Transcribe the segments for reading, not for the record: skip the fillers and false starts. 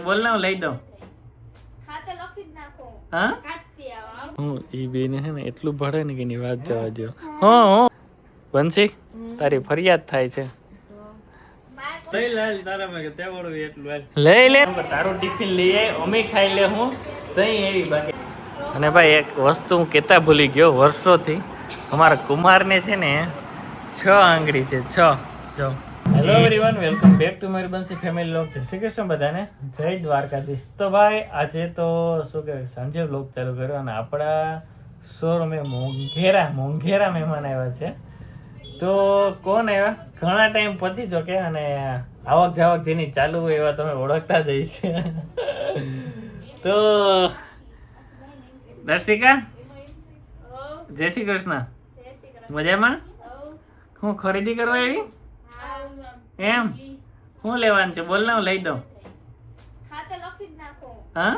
બોલ ને લઈ દઉં. હા હું ઈ બેને હે ને એટલું ભળે ને કે એની વાત જવા દો. હો બંસી તારી ફરિયાદ થાય છે. લઈ લે તારામાં કે તેવડું એટલું લઈ લે તારું ટિફિન લઈ આય અમે ખાઈ લે હું તઈ એવી બાકી. અને ભાઈ એક વસ્તુ હું કેતા ભૂલી ગયો વર્ષોથી અમારા કુમારને છે ને 6 આંગળી છે 6 જો. Hello everyone welcome back to મારી બંસી ફેમિલી વ્લોગ. જય શ્રી કૃષ્ણ બધાને, જય દ્વારકાધીશ. તો ભાઈ આજે તો શું કહેવાય સાંજે વ્લોગ ચાલુ કર્યો અને આપણા શોરૂમે મોંઘેરા મહેમાન આવ્યા છે. તો કોણ આવ્યા ઘણા ટાઈમ પછી જો કે અને આવક જાવક જેની ચાલુ હોય એવા તમે ઓળખતા જ હશે. તો દર્શિકા જય શ્રી કૃષ્ણ. મજામાં? હું ખરીદી કરવા આવી એમ? હું લેવાનું છે બોલ ને હું લઈ દઉં. હા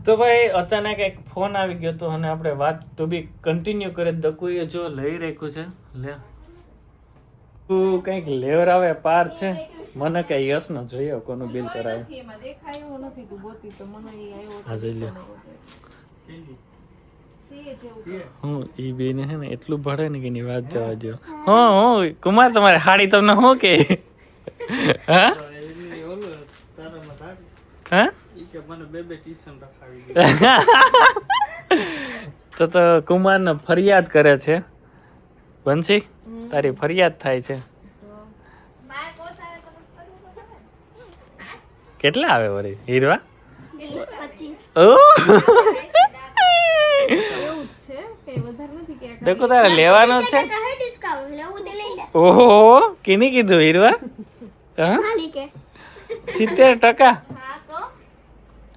તો ભાઈ અચાનક એક ફોન આવી ગયો હતો અને આપણે વાત તો બી કન્ટિન્યુ કરે. દકુએ જો લઈ રાખ્યું છે લે તું કંઈક લેવરાવે પાર છે. મને કઈ યસ ન જોઈએ કોનું બિલ કરાવે. હું ઈ બેને હે ને એટલું ભળે ને કે એની વાત જવા દો. હું કુમાર તમારે હાડી તમને શું કે હા હા તો કુમાર ને ફરિયાદ કરે છે. બંસી તારી ફરિયાદ થાય છે. કેટલા આવે વળી હીરવા? દેખો તારે લેવાનો છે. ઓહો કેની કીધું હીરવા? 70%?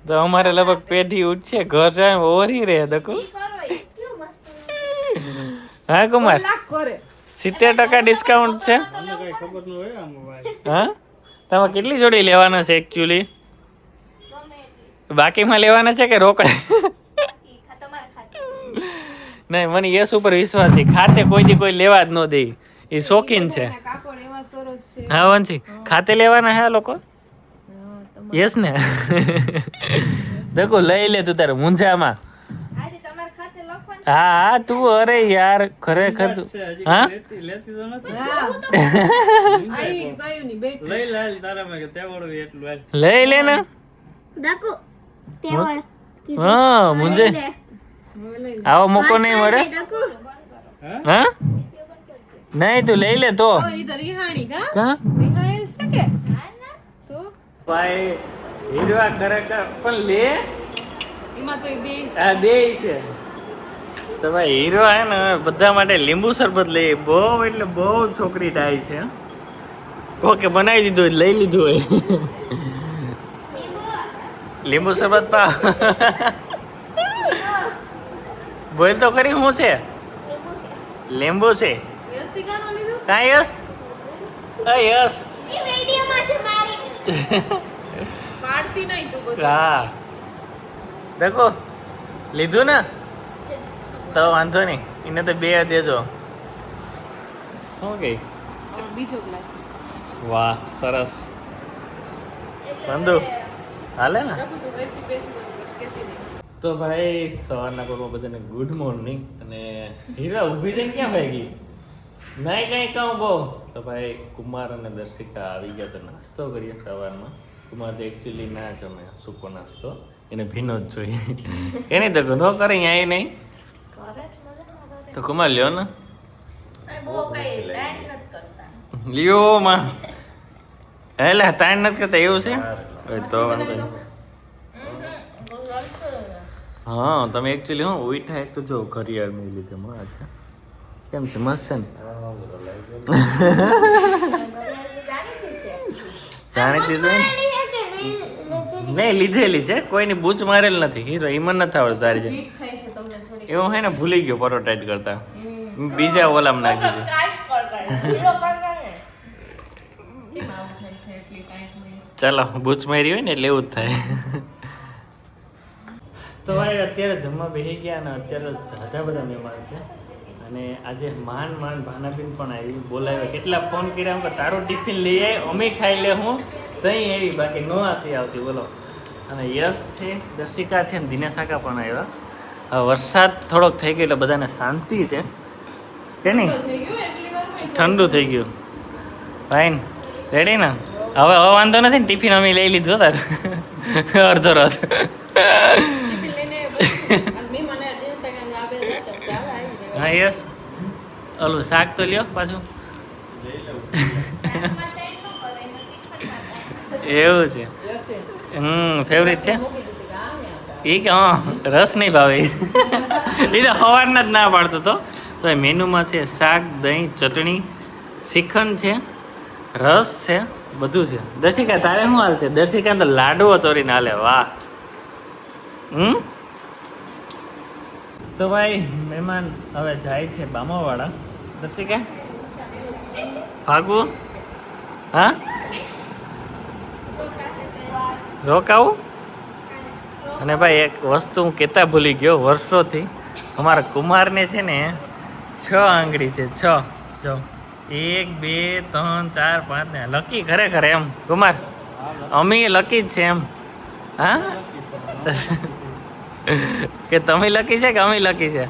તો અમારે લગભગ પેઢી ઉઠશે ઘર જાય ઓરી રે દકો. હા કુમાર 70% ડિસ્કાઉન્ટ છે. હા તમે કેટલી જોડી લેવાના છે એકચ્યુઅલી? બાકીમાં લેવાના છે કે રોકડા? નહીં મને યસ ઉપર વિશ્વાસ છે. ખાતે કોઈ દી કોઈ લેવા જ ન દે. એ શોખીન છે. હા વંશી ખાતે લેવાના હે લોકો? યસ ને? દેખો લઈ લે તું તારે મુંજામાં. હા હા તું અરે યાર ખરેખર તું હા લઈ લે ને. હા મુંજે આવો મોકો નહીં મળે. હા નહીં તું લઈ લે તો ભાઈ હીરવા ખરેખર પણ લે આ બે છે. તો ભાઈ હીરો હે ને બધા માટે લીંબુ શરબત લઈએ. બહુ એટલે બહુ છોકરી ડાય છે. ઓકે બનાવી દીધું લઈ લીધું હોય લીંબુ શરબત પા બોલ તો ખરી શું છે? લીંબુ છે. કાંઈ યસ યસ હા દેખો લીધું ને તો વાંધો નહીં. એને તો 2 દેજો. શું કે બીજો ગ્લાસ? વાહ સરસ બંધુ હાલે ને. તો ભાઈ સવારના પરમાં બધાને ગુડ મોર્નિંગ. અને હીરા ઊભી જઈને ક્યાં ભાઈ નહીં કંઈ કહું બહુ. તો ભાઈ કુમાર અને દર્શિકા આવી ગયા તો નાસ્તો કરીએ સવારમાં. કુમાર તો એકચ્યુઅલી ના જમે સૂકો નાસ્તો, એને ભીનો જ જોઈએ. એની તો ન કરે અહીંયા નહીં તો કુમાર લ્યો ને લ્યો માં એટલે તાણ નથી કરતા એવું છે તો વાંધો. હા તમે એકચ્યુઅલી હું ઉઠા એક તો જો ઘડિયાળ મેં લીધે મળે છે. કેમ છે મસ્ત છે ને? જાણીતી નહીં લીધેલી છે કોઈની બૂચ મારેલ નથી. હીરો ઈમન નથી આવડતું તારી છે એવું હે ને ભૂલી ગયો પરોટાઈટ કરતા બીજા ઓલામ નાખી દીધું. ચાલો બૂચ મારી હોય ને એટલે એવું જ થાય. તો ભાઈ અત્યારે જમવા બેસી ગયા અને અત્યારે ઝાઝા બધા મહેમાન છે અને આજે માંડ ભાનાબેન પણ આવી બોલાવ્યા, કેટલા ફોન કર્યા કે તારું ટિફિન લઈ આવી અમે ખાઈ લે હું તઈ એવી, બાકી ન આથી આવતી બોલો. અને યશ છે, દર્શિકા છે ને દિનેશાકા પણ આવ્યા. હવે વરસાદ થોડોક થઈ ગયો એટલે બધાને શાંતિ છે કે નહીં? ઠંડુ થઈ ગયું. ફાઈન, રેડી ને? હવે વાંધો નથી ને, ટિફિન અમે લઈ લીધું તાર અડધો રસ. હા યસ, ઓલું શાક તો લ્યો પાછું. એવું છે, ફેવરેટ છે એ કે? હા, રસ નહીં ભાવે એ તો સવારના જ ના પાડતો તો. તો એ મેનુમાં છે શાક, દહીં, ચટણી, શ્રીખંડ છે, રસ છે, બધું છે. દર્શિકા તારે શું હાલ છે? દર્શિકા તો લાડવો ચોરીને હાલે. વાહ. તો ભાઈ મહેમાન હવે જાય છે બામાવાળા. દર્શિકા ભાગવું? હા, રોકાવું? અને ભાઈ એક વસ્તુ હું કહેતા ભૂલી ગયો, વર્ષોથી અમારા કુમારને છે ને 6 આંગળી છે. 6 જો 1 2 3 4 5 ને લકી ખરેખર એમ કુમાર, અમે લકી જ છે એમ. હા કે તમે લકી છે કે અમે લકી છે?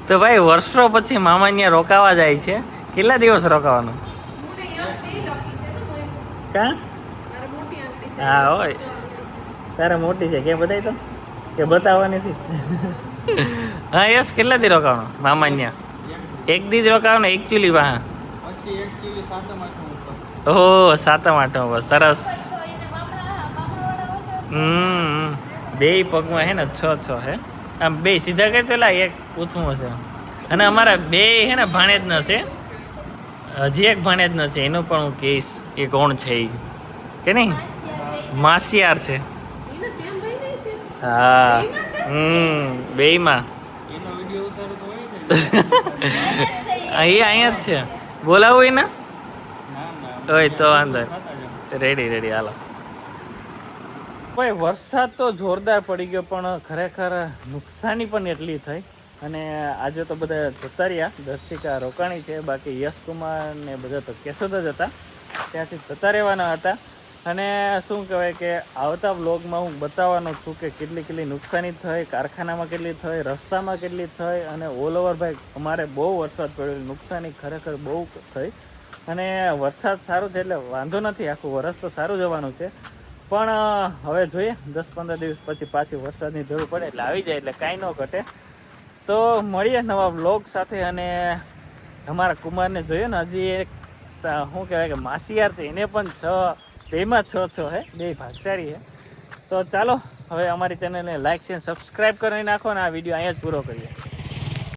તો ભાઈ વર્ષો પછી મામા ત્યાં રોકાવા જાય છે. કેટલા દિવસ રોકાવાનું? કા? હા હોય, તારે મોટી છે કે બતાવી તો, કે બતાવવાની હતી? હા યસ, કેટલા દી રોકાવાનું મામા ત્યાં? એક દી જ રોકાવાનું એકચ્યુઅલી? વાહ, ઓહો, 7મ 8મ સરસ. બે પગમાં હે ને 6 હે, આમ બે સીધા કરી પેલા એક પૂથું હશે. અને અમારા બે હે ને ભાણેજ ન છે, હજી એક ભાણેજ ન છે, એનું પણ હું કહીશ એ કોણ છે એ, કે નહીં? માસિયાર છે. હા, બેયમાં એ અહીંયા જ છે. બોલાવું એને હોય તો વાંધો. રેડી હાલો. ભાઈ વરસાદ તો જોરદાર પડી ગયો, પણ ખરેખર નુકસાની પણ એટલી થઈ. અને આજે તો બધા જતા રહ્યા. દર્શિકા રોકાણી છે, બાકી યશકુમાર ને બધા તો કેશોદ જ હતા, ત્યાંથી જતા રહેવાના હતા. અને શું કહેવાય કે આવતા વ્લોગમાં હું બતાવવાનો છું કે કેટલી નુકસાની થઈ, કારખાનામાં કેટલી થઈ, રસ્તામાં કેટલી થઈ, અને ઓલ ઓવર ભાઈ અમારે બહુ વરસાદ પડ્યો, નુકસાની ખરેખર બહુ થઈ. અને વરસાદ સારું છે એટલે વાંધો નથી, આખું વરસ તો સારું જવાનું છે. પણ હવે જોઈએ 10-15 દિવસ પછી પાછી વરસાદની જરૂર પડે એટલે આવી જાય, એટલે કાંઈ ન ઘટે. તો મળીએ નવા વ્લોગ સાથે. અને અમારા કુમારને જોઈએ ને, હજી એક શું કહેવાય કે માસિયાર છે, એને પણ 2માં 6 હે, 2 ભાગશાળી હે. તો ચાલો હવે અમારી ચેનલને લાઈક છે, સબસ્ક્રાઈબ કરી નાખો, અને આ વિડીયો અહીંયા જ પૂરો કરીએ.